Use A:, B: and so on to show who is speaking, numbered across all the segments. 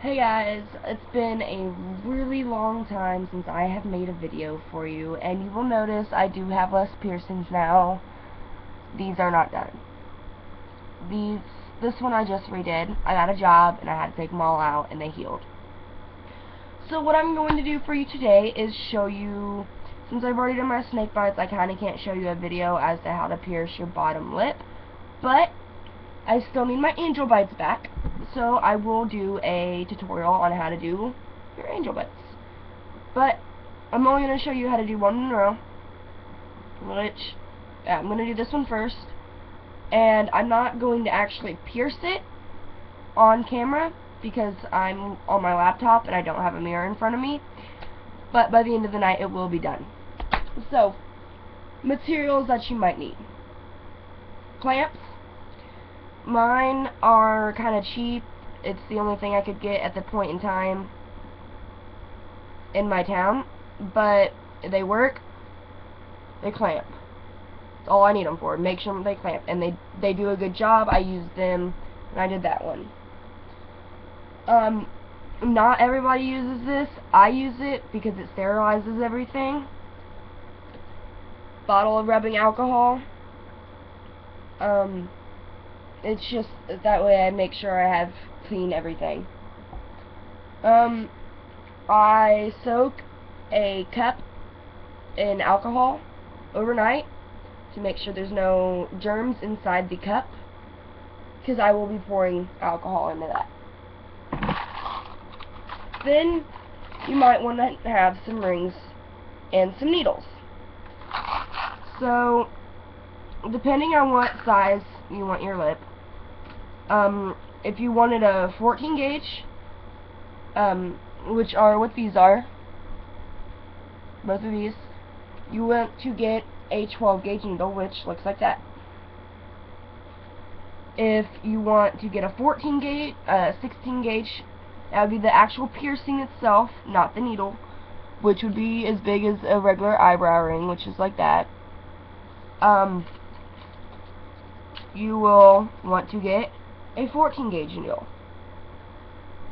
A: Hey guys, it's been a really long time since I have made a video for you, and you will notice I do have less piercings now. These are not done. This one I just redid. I got a job and I had to take them all out and they healed. So what I'm going to do for you today is show you, since I've already done my snake bites, I kinda can't show you a video as to how to pierce your bottom lip, but I still need my angel bites back, so I will do a tutorial on how to do your angel bites. But I'm only going to show you how to do one in a row, which I'm going to do this one first, and I'm not going to actually pierce it on camera because I'm on my laptop and I don't have a mirror in front of me, but by the end of the night it will be done. So, materials that you might need: clamps. Mine are kind of cheap. It's the only thing I could get at the point in time in my town, but they work. They clamp. That's all I need them for. Make sure they clamp, and they do a good job. I used them when I did that one. Not everybody uses this. I use it because it sterilizes everything. Bottle of rubbing alcohol. It's just that way I make sure I have clean everything. I soak a cup in alcohol overnight to make sure there's no germs inside the cup, because I will be pouring alcohol into that. Then you might want to have some rings and some needles. So depending on what size you want your lip, if you wanted a 14 gauge, which are what these are, both of these, you want to get a 12 gauge needle, which looks like that. If you want to get a 14 gauge, 16 gauge, that would be the actual piercing itself, not the needle, which would be as big as a regular eyebrow ring, which is like that. You will want to get a 14 gauge needle,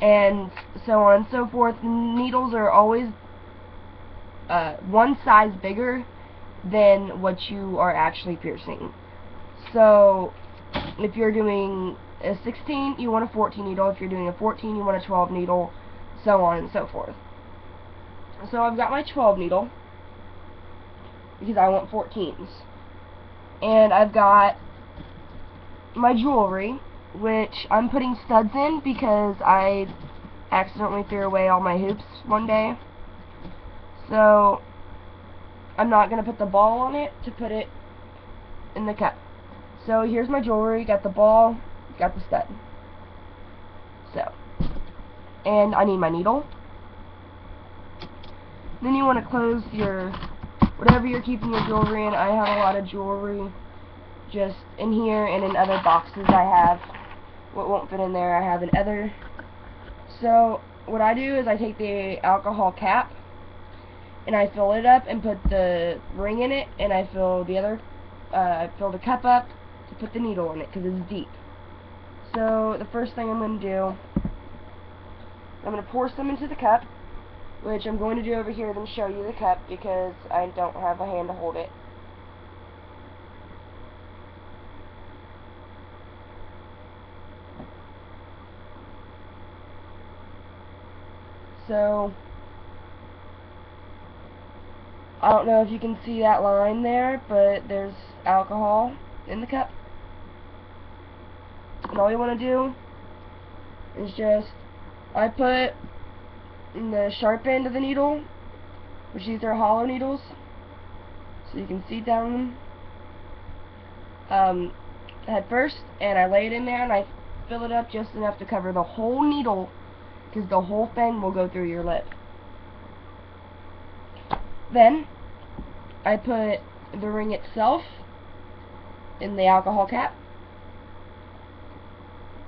A: and so on and so forth. Needles are always one size bigger than what you are actually piercing. So if you're doing a 16, you want a 14 needle. If you're doing a 14, you want a 12 needle, so on and so forth. So I've got my 12 needle because I want 14s, and I've got my jewelry, which I'm putting studs in because I accidentally threw away all my hoops one day. So I'm not going to put the ball on it to put it in the cup. So here's my jewelry. Got the ball, got the stud. So, and I need my needle. Then you want to close your, whatever you're keeping your jewelry in. I have a lot of jewelry just in here and in other boxes I have. What won't fit in there, I have in other. So what I do is I take the alcohol cap and I fill it up and put the ring in it, and I fill the other, fill the cup up to put the needle in it because it's deep. So the first thing I'm going to do, I'm going to pour some into the cup, which I'm going to do over here, then show you the cup because I don't have a hand to hold it. So I don't know if you can see that line there, but there's alcohol in the cup. And all you want to do is just, I put in the sharp end of the needle, which these are hollow needles, so you can see down head first, and I lay it in there and I fill it up just enough to cover the whole needle, because the whole thing will go through your lip. Then I put the ring itself in the alcohol cap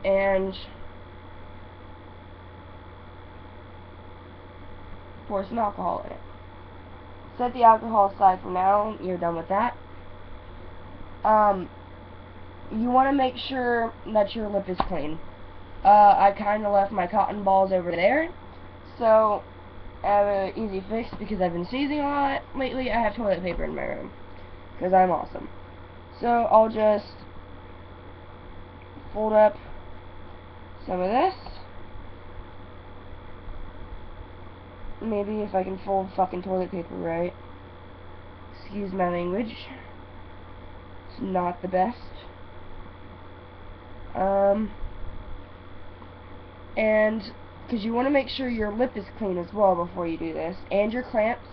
A: and pour some alcohol in it. Set the alcohol aside for now. You're done with that. You want to make sure that your lip is clean. I kind of left my cotton balls over there, so I have an easy fix because I've been sneezing a lot lately. I have toilet paper in my room because I'm awesome. So I'll just fold up some of this. Maybe if I can fold fucking toilet paper right. Excuse my language. It's not the best. And because you want to make sure your lip is clean as well before you do this, and your clamps.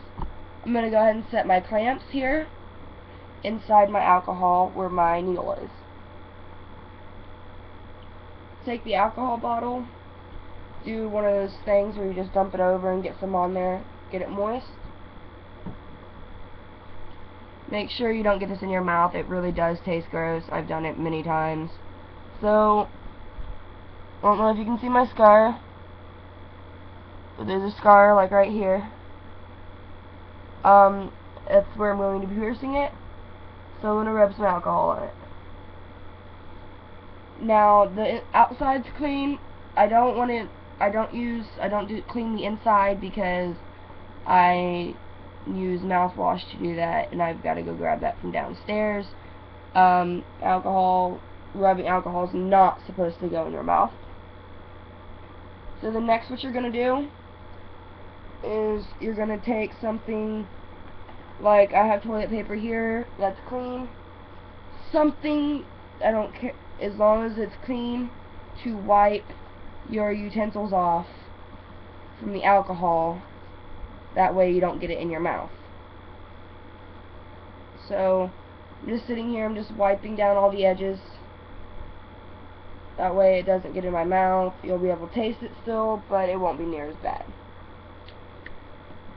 A: I'm going to go ahead and set my clamps here inside my alcohol where my needle is. Take the alcohol bottle, do one of those things where you just dump it over and get some on there, get it moist. Make sure you don't get this in your mouth. It really does taste gross. I've done it many times. So, I don't know if you can see my scar, but there's a scar like right here. That's where I'm going to be piercing it. So I'm going to rub some alcohol on it. Now the outside's clean. I don't clean the inside because I use mouthwash to do that, and I've got to go grab that from downstairs. Rubbing alcohol is not supposed to go in your mouth. So the next what you're going to do is you're going to take something like, I have toilet paper here that's clean. Something, I don't care, as long as it's clean, to wipe your utensils off from the alcohol. That way you don't get it in your mouth. So, I'm just sitting here, I'm just wiping down all the edges. That way it doesn't get in my mouth. You'll be able to taste it still, but it won't be near as bad.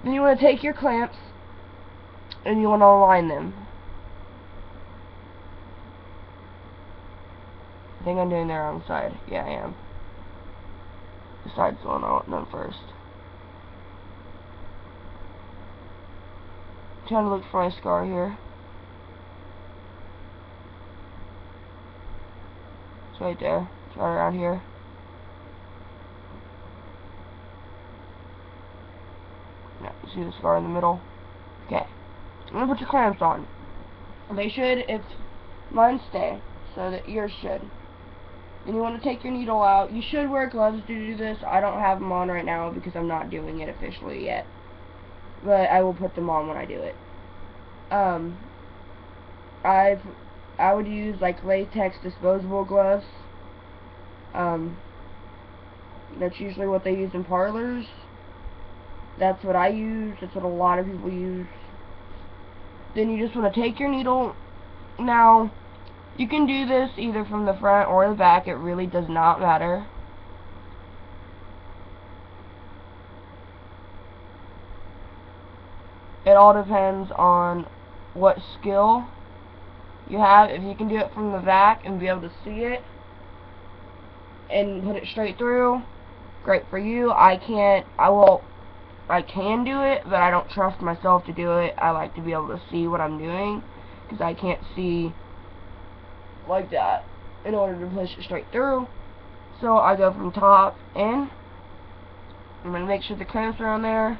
A: Then you want to take your clamps and you want to align them. I think I'm doing the wrong side. Yeah, I am. The side's the one I want done first. I'm trying to look for my scar here. It's right there. It's right around here. Yeah, you see the scar in the middle? Okay. I'm gonna put your clamps on. They should, if mine stay, so that yours should. And you want to take your needle out. You should wear gloves to do this. I don't have them on right now because I'm not doing it officially yet. But I will put them on when I do it. I would use like latex disposable gloves. That's usually what they use in parlors. That's what I use. That's what a lot of people use. Then you just want to take your needle. Now, you can do this either from the front or the back. It really does not matter. It all depends on what skill you have. If you can do it from the back and be able to see it and put it straight through, great for you. I can do it, but I don't trust myself to do it. I like to be able to see what I'm doing because I can't see like that in order to push it straight through. So I go from top in. I'm going to make sure the clamps are on there.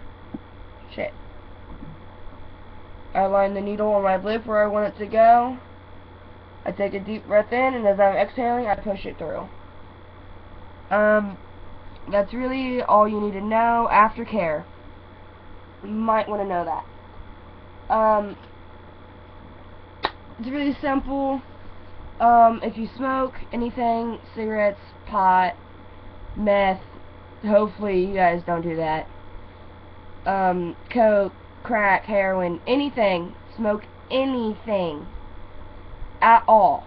A: Shit. I line the needle on my lip where I want it to go. I take a deep breath in, and as I'm exhaling, I push it through. That's really all you need to know. Aftercare. You might want to know that. It's really simple. If you smoke anything, cigarettes, pot, meth, hopefully you guys don't do that. Coke, crack, heroin, anything, smoke anything at all.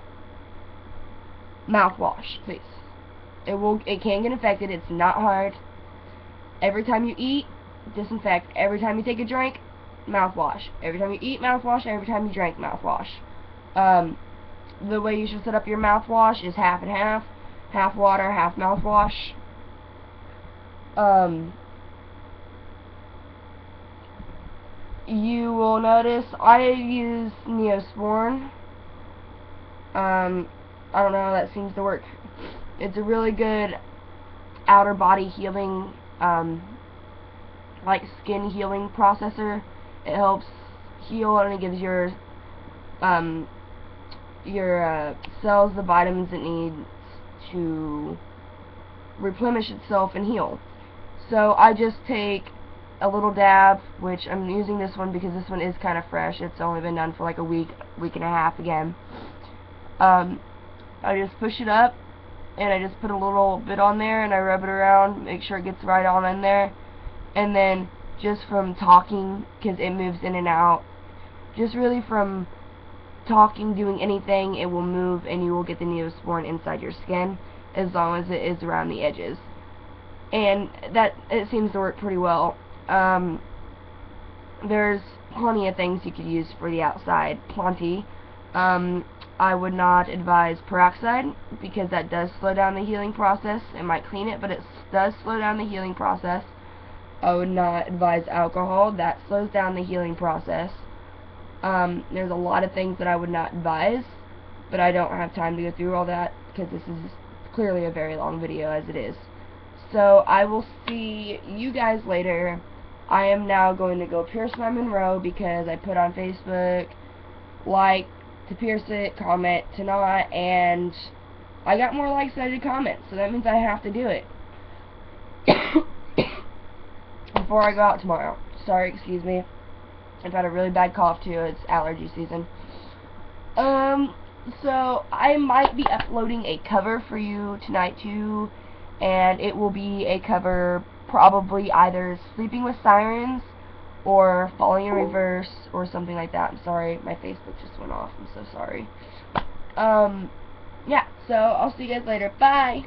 A: Mouthwash, please. It can get infected. It's not hard. Every time you eat, disinfect. Every time you take a drink, mouthwash. Every time you eat, mouthwash. Every time you drink, mouthwash. The way you should set up your mouthwash is half and half. Half water, half mouthwash. You will notice I use Neosporin. I don't know, that seems to work. It's a really good outer body healing, like skin healing processor. It helps heal, and it gives your cells the vitamins it needs to replenish itself and heal. So I just take a little dab, which I'm using this one because this one is kind of fresh. It's only been done for like a week and a half again. I just push it up, and I just put a little bit on there, and I rub it around, make sure it gets right on in there, and then just from talking, because it moves in and out, just really from talking, doing anything, it will move, and you will get the neosporin inside your skin, as long as it is around the edges. And that, it seems to work pretty well. There's plenty of things you could use for the outside, plenty. I would not advise peroxide, because that does slow down the healing process. It might clean it, but it does slow down the healing process. I would not advise alcohol. That slows down the healing process. There's a lot of things that I would not advise, but I don't have time to go through all that, because this is clearly a very long video as it is. So I will see you guys later. I am now going to go pierce my menroe, because I put on Facebook, like to pierce it, comment to not, and I got more likes than I did comments, so that means I have to do it before I go out tomorrow. Sorry, excuse me. I've had a really bad cough too. It's allergy season. So I might be uploading a cover for you tonight too, and it will be a cover probably either Sleeping with Sirens or Falling in Reverse or something like that. I'm sorry, my Facebook just went off. I'm so sorry. Yeah, so I'll see you guys later. Bye!